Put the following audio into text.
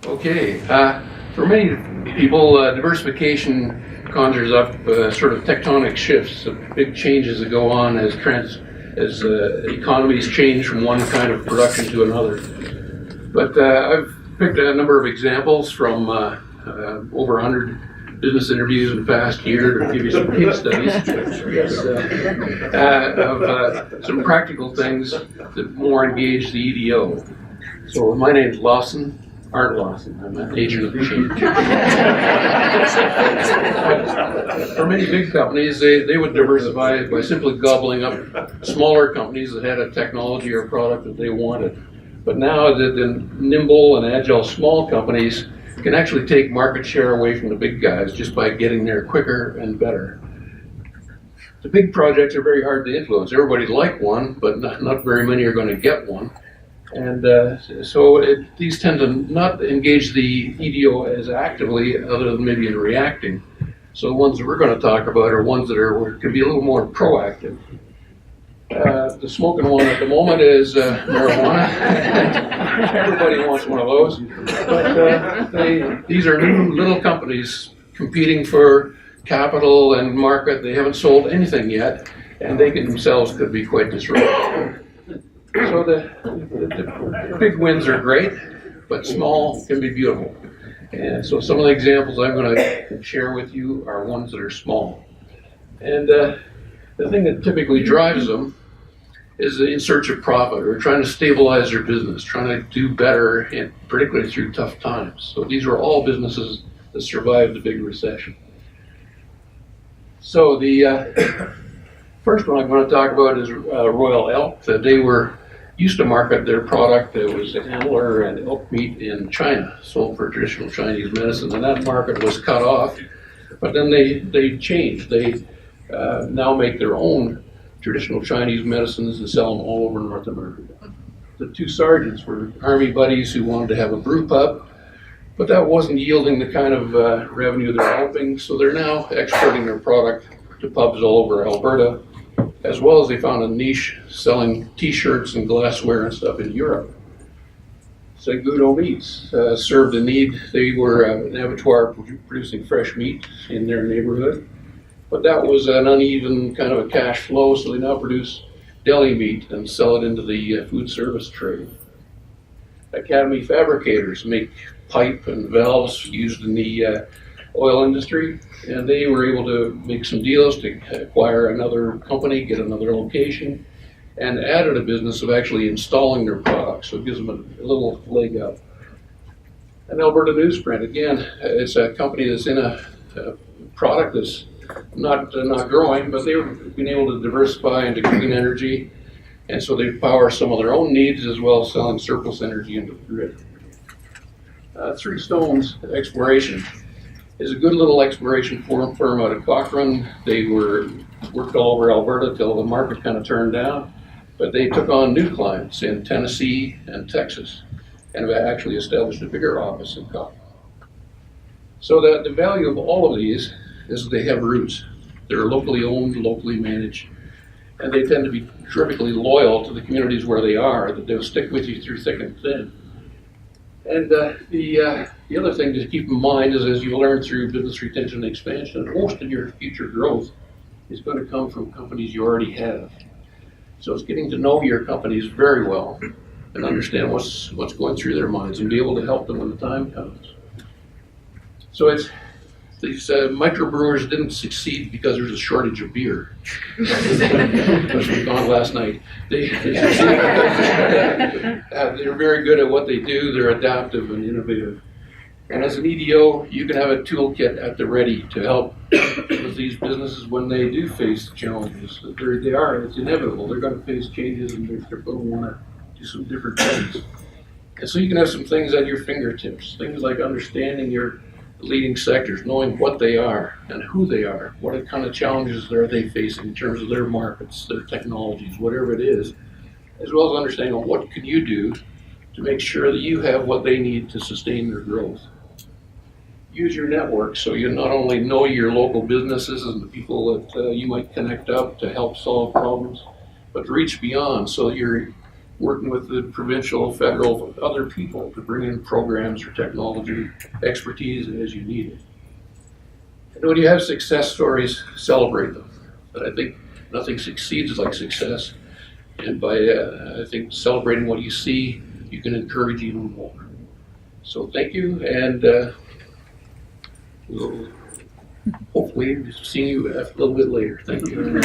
Okay, for many people, diversification conjures up sort of tectonic shifts, big changes that go on as economies change from one kind of production to another. But I've picked a number of examples from over 100 business interviews in the past year to give you some case studies of some practical things that more engage the EDO. So my name's Lawson. Art Lawson. I'm an agent of change. For many big companies, they would diversify by simply gobbling up smaller companies that had a technology or product that they wanted. But now the nimble and agile small companies can actually take market share away from the big guys just by getting there quicker and better. The big projects are very hard to influence. Everybody'd like one, but not very many are going to get one. And these tend to not engage the EDO as actively, other than maybe in reacting. So the ones that we're going to talk about are ones that can be a little more proactive. The smoking one at the moment is marijuana. Everybody wants one of those. But these are new little companies competing for capital and market. They haven't sold anything yet, and they themselves could be quite disruptive. So the big wins are great, but small can be beautiful. And so some of the examples I'm going to share with you are ones that are small. And the thing that typically drives them is in search of profit or trying to stabilize their business, trying to do better, particularly through tough times. So these are all businesses that survived the big recession. So the first one I'm going to talk about is Royal Elk. They used to market their product. It was antler and elk meat in China, sold for traditional Chinese medicine, and that market was cut off. But then they changed. They now make their own traditional Chinese medicines and sell them all over North America. The two sergeants were Army buddies who wanted to have a brew pub, but that wasn't yielding the kind of revenue they're hoping, so they're now exporting their product to pubs all over Alberta, as well as they found a niche selling t-shirts and glassware and stuff in Europe. Segudo Meats served a need. They were an abattoir producing fresh meat in their neighborhood, but that was an uneven kind of a cash flow, so they now produce deli meat and sell it into the food service trade. Academy Fabricators make pipe and valves used in the oil industry, and they were able to make some deals to acquire another company, get another location, and added a business of actually installing their products, so it gives them a little leg up. And Alberta Newsprint, again, it's a company that's in a product that's not growing, but they've been able to diversify into green energy, and so they power some of their own needs as well as selling surplus energy into the grid. Three Stones Exploration is a good little exploration firm out of Cochrane. They worked all over Alberta till the market kind of turned down, but they took on new clients in Tennessee and Texas and have actually established a bigger office in Cochrane. So the value of all of these is they have roots. They're locally owned, locally managed, and they tend to be terrifically loyal to the communities where they are, that they'll stick with you through thick and thin. And the other thing to keep in mind is, as you learn through business retention and expansion, most of your future growth is going to come from companies you already have. So it's getting to know your companies very well and understand what's going through their minds and be able to help them when the time comes. So these microbrewers didn't succeed because there's a shortage of beer. Which was gone last night. They're very good at what they do. They're adaptive and innovative. And as an EDO, you can have a toolkit at the ready to help with these businesses when they do face challenges. It's inevitable. They're going to face changes, and they're going to want to do some different things. And so you can have some things at your fingertips, things like understanding your leading sectors, knowing what they are and who they are, what kind of challenges are they facing in terms of their markets, their technologies, whatever it is, as well as understanding what can you do to make sure that you have what they need to sustain their growth. Use your network so you not only know your local businesses and the people that you might connect up to help solve problems, but reach beyond so you're working with the provincial, federal, other people to bring in programs or technology expertise as you need it. And when you have success stories, celebrate them. But I think nothing succeeds like success. And by, I think, celebrating what you see, you can encourage even more. So thank you, and we'll hopefully see you a little bit later. Thank you.